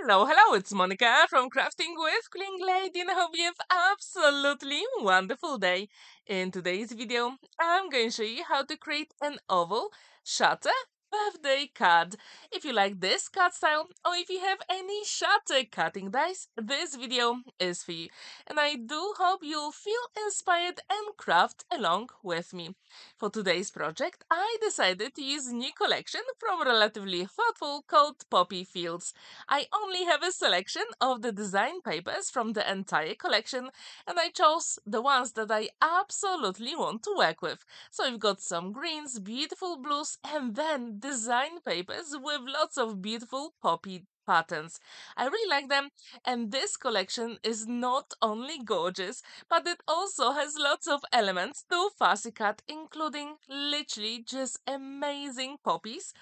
Hello, it's Monica from Crafting with Quilling, and I hope you have absolutely wonderful day. In today's video, I'm going to show you how to create an oval shutter birthday card. If you like this card style, or if you have any shutter cutting dice, this video is for you. And I do hope you'll feel inspired and craft along with me. For today's project, I decided to use a new collection from Relatively Thoughtful called Poppy Fields. I only have a selection of the design papers from the entire collection, and I chose the ones that I absolutely want to work with. So we've got some greens, beautiful blues, and then design papers with lots of beautiful poppy patterns. I really like them, and this collection is not only gorgeous, but it also has lots of elements to fussy cut, including literally just amazing poppies,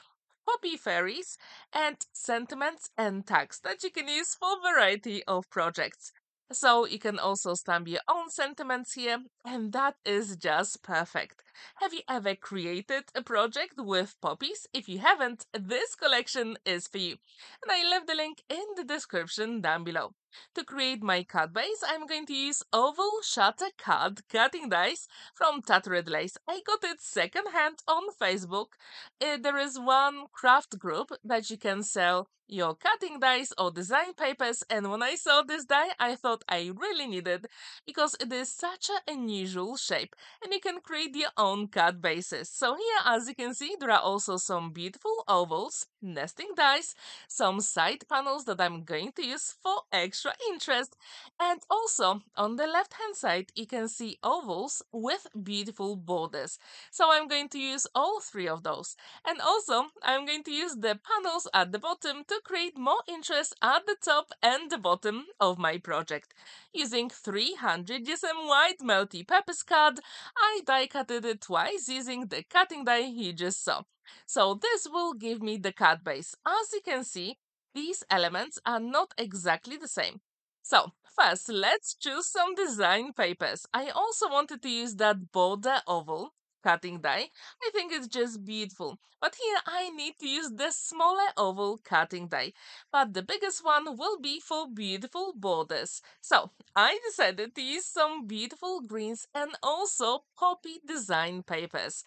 poppy fairies, and sentiments and tags that you can use for a variety of projects. So you can also stamp your own sentiments here, and that is just perfect. Have you ever created a project with poppies? If you haven't, this collection is for you. And I left the link in the description down below. To create my card base, I'm going to use oval shutter card cutting dice from Tattered Lace. I got it secondhand on Facebook. There is one craft group that you can sell your cutting dice or design papers, and when I saw this die I thought I really needed because it is such an unusual shape and you can create your own cut bases. So here, as you can see, there are also some beautiful ovals, nesting dice, some side panels that I'm going to use for extra interest, and also on the left hand side you can see ovals with beautiful borders. So I'm going to use all three of those. And also, I'm going to use the panels at the bottom to create more interest at the top and the bottom of my project. Using 300 GSM white melty peppers card, I die cutted it twice using the cutting die you just saw. So this will give me the cut base. As you can see, these elements are not exactly the same. So, first, let's choose some design papers. I also wanted to use that border oval cutting die. I think it's just beautiful. But here I need to use the smaller oval cutting die. But the biggest one will be for beautiful borders. So I decided to use some beautiful greens and also poppy design papers.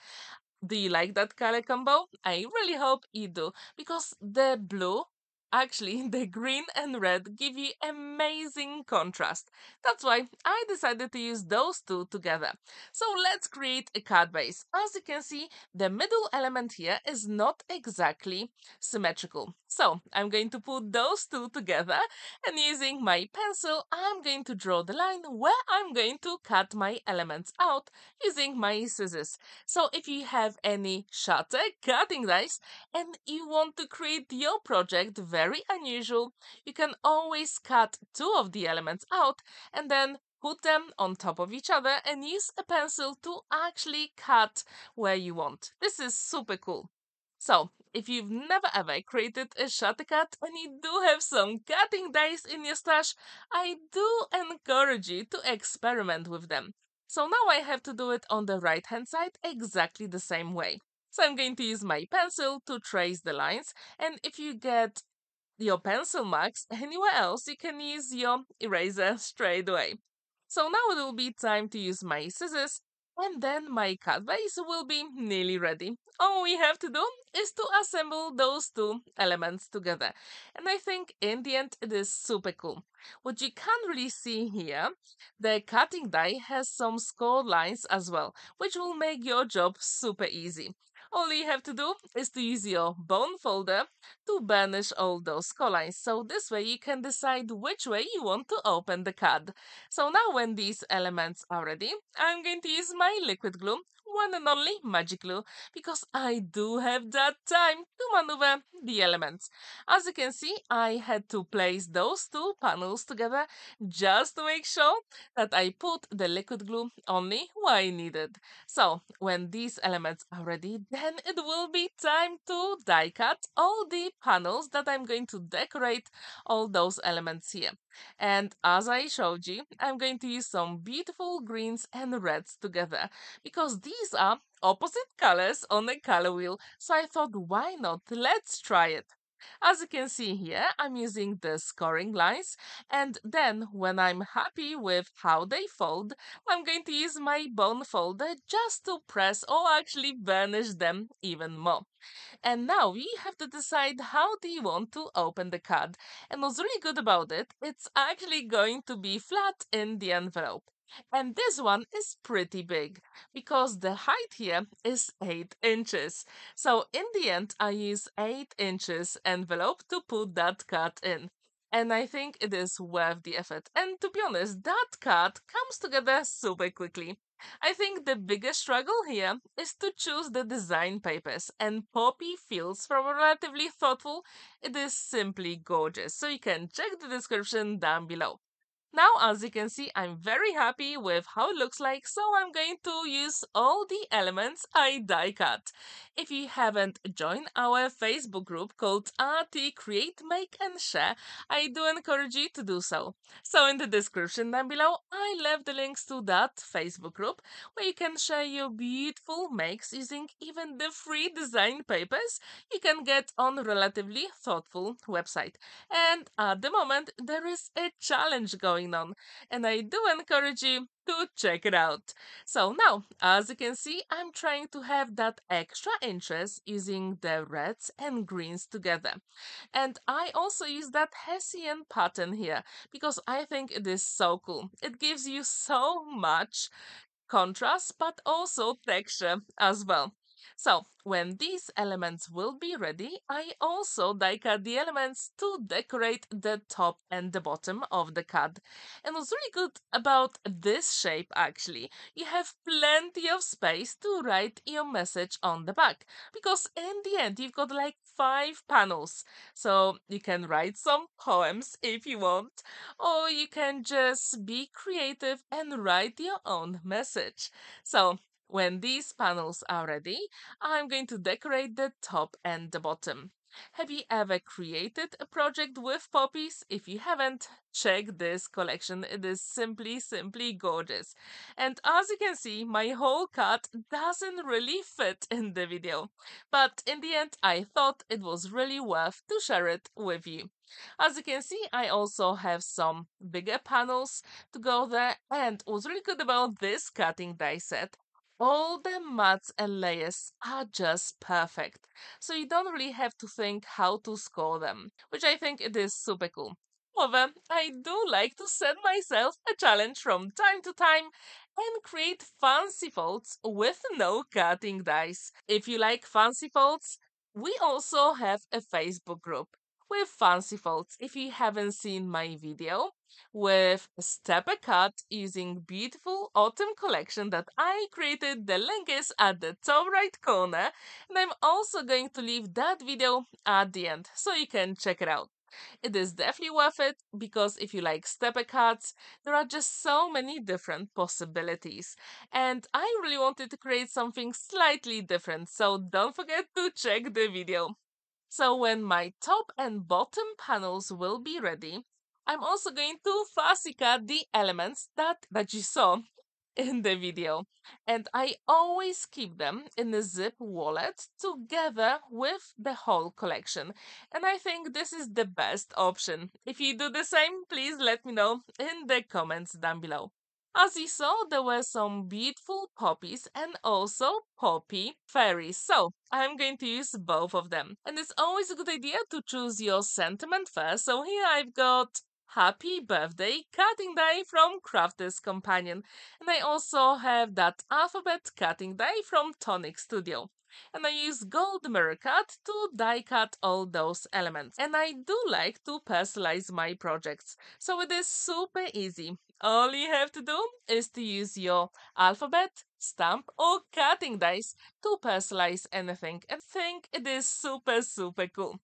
Do you like that color combo? I really hope you do, because the blue, actually the green and red, give you amazing contrast. That's why I decided to use those two together. So let's create a card base. As you can see, the middle element here is not exactly symmetrical. So I'm going to put those two together, and using my pencil, I'm going to draw the line where I'm going to cut my elements out using my scissors. So if you have any shutter cutting dice and you want to create your project very unusual, you can always cut two of the elements out and then put them on top of each other and use a pencil to actually cut where you want. This is super cool. So, if you've never ever created a shutter cut and you do have some cutting dice in your stash, I do encourage you to experiment with them. So now I have to do it on the right hand side exactly the same way. So I'm going to use my pencil to trace the lines, and if you get your pencil marks anywhere else, you can use your eraser straight away. So now it will be time to use my scissors, and then my cut base will be nearly ready. All we have to do is to assemble those two elements together. And I think in the end it is super cool. What you can't really see here, the cutting die has some score lines as well, which will make your job super easy. All you have to do is to use your bone folder to burnish all those score lines. So this way you can decide which way you want to open the card. So now when these elements are ready, I'm going to use my liquid glue, one and only magic glue, because I do have that time to maneuver the elements. As you can see, I had to place those two panels together just to make sure that I put the liquid glue only where I needed. So when these elements are ready, then it will be time to die cut all the panels that I'm going to decorate all those elements here. And as I showed you, I'm going to use some beautiful greens and reds together because these are opposite colors on a color wheel. So I thought, why not? Let's try it. As you can see here, I'm using the scoring lines, and then when I'm happy with how they fold, I'm going to use my bone folder just to press or actually burnish them even more. And now we have to decide how do you want to open the card. And what's really good about it, it's actually going to be flat in the envelope. And this one is pretty big because the height here is 8 inches. So in the end, I use 8 inches envelope to put that card in. And I think it is worth the effort. And to be honest, that card comes together super quickly. I think the biggest struggle here is to choose the design papers, and Poppy feels from relatively thoughtful. It is simply gorgeous, so you can check the description down below. Now, as you can see, I'm very happy with how it looks like, so I'm going to use all the elements I die cut. If you haven't joined our Facebook group called RT Create, Make and Share, I do encourage you to do so. So in the description down below, I left the links to that Facebook group where you can share your beautiful makes using even the free design papers you can get on a relatively thoughtful website. And at the moment, there is a challenge going on, and I do encourage you to check it out. So now, as you can see, I'm trying to have that extra interest using the reds and greens together. And I also use that Hessian pattern here because I think it is so cool. It gives you so much contrast but also texture as well. So when these elements will be ready, I also die cut the elements to decorate the top and the bottom of the card. And what's really good about this shape actually, you have plenty of space to write your message on the back because in the end you've got like 5 panels. So you can write some poems if you want, or you can just be creative and write your own message. So, when these panels are ready, I'm going to decorate the top and the bottom. Have you ever created a project with poppies? If you haven't, check this collection. It is simply gorgeous. And as you can see, my whole card doesn't really fit in the video. But in the end, I thought it was really worth to share it with you. As you can see, I also have some bigger panels to go there, and what's really good about this cutting die set, all the mats and layers are just perfect. So you don't really have to think how to score them, which I think it is super cool. However, I do like to set myself a challenge from time to time and create fancy folds with no cutting dies. If you like fancy folds, we also have a Facebook group with fancy folds. If you haven't seen my video with step a cut using beautiful autumn collection that I created, the link is at the top right corner, and I'm also going to leave that video at the end so you can check it out. It is definitely worth it because if you like stepper cuts, there are just so many different possibilities. And I really wanted to create something slightly different, so don't forget to check the video. So when my top and bottom panels will be ready, I'm also going to fussy cut the elements that you saw in the video. And I always keep them in a zip wallet together with the whole collection. And I think this is the best option. If you do the same, please let me know in the comments down below. As you saw, there were some beautiful poppies and also poppy fairies. So I'm going to use both of them. And it's always a good idea to choose your sentiment first. So here I've got Happy Birthday cutting die from Crafter's Companion. And I also have that alphabet cutting die from Tonic Studio. And I use gold mirror cut to die cut all those elements. And I do like to personalize my projects. So it is super easy. All you have to do is to use your alphabet, stamp, or cutting dice to personalize anything. And I think it is super cool.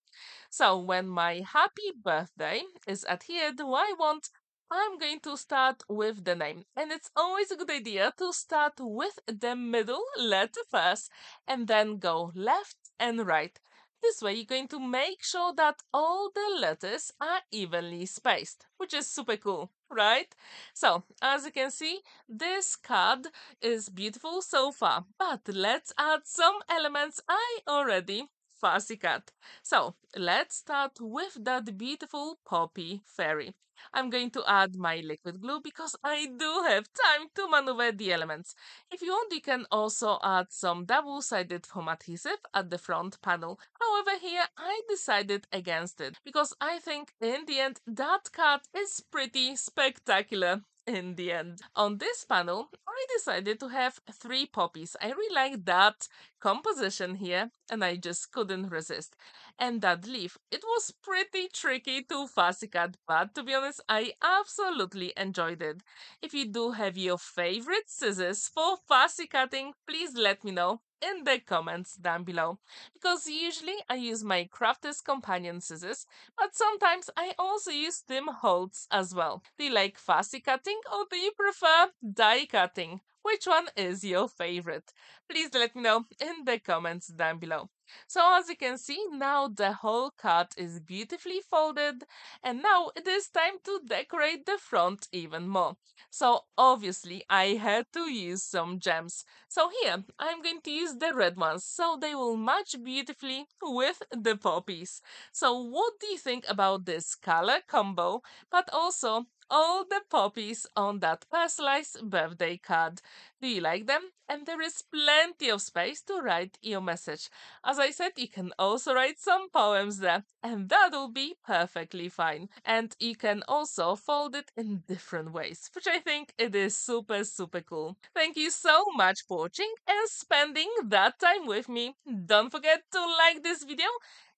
So when my happy birthday is adhered to what I want, I'm going to start with the name. And it's always a good idea to start with the middle letter first and then go left and right. This way, you're going to make sure that all the letters are evenly spaced, which is super cool, right? So, as you can see, this card is beautiful so far, but let's add some elements I already fussy cat. So let's start with that beautiful poppy fairy. I'm going to add my liquid glue because I do have time to maneuver the elements. If you want, you can also add some double-sided foam adhesive at the front panel. However, here I decided against it because I think in the end that cat is pretty spectacular in the end. On this panel, I decided to have three poppies. I really like that composition here and I just couldn't resist. And that leaf, it was pretty tricky to fussy cut, but to be honest, I absolutely enjoyed it. If you do have your favorite scissors for fussy cutting, please let me know in the comments down below. Because usually I use my Crafter's Companion scissors, but sometimes I also use Tim Holtz as well. Do you like fussy cutting or do you prefer die cutting? Which one is your favorite? Please let me know in the comments down below. So as you can see, now the whole cut is beautifully folded and now it is time to decorate the front even more. So obviously I had to use some gems. So here I'm going to use the red ones so they will match beautifully with the poppies. So what do you think about this color combo, but also all the poppies on that personalized birthday card? Do you like them? And there is plenty of space to write your message. As I said, you can also write some poems there, and that will be perfectly fine. And you can also fold it in different ways, which I think it is super, super cool. Thank you so much for watching and spending that time with me. Don't forget to like this video,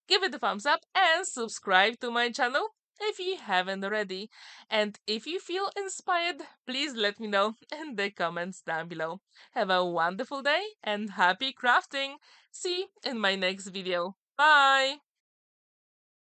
give it a thumbs up, and subscribe to my channel if you haven't already. And if you feel inspired, please let me know in the comments down below. Have a wonderful day and happy crafting! See you in my next video. Bye!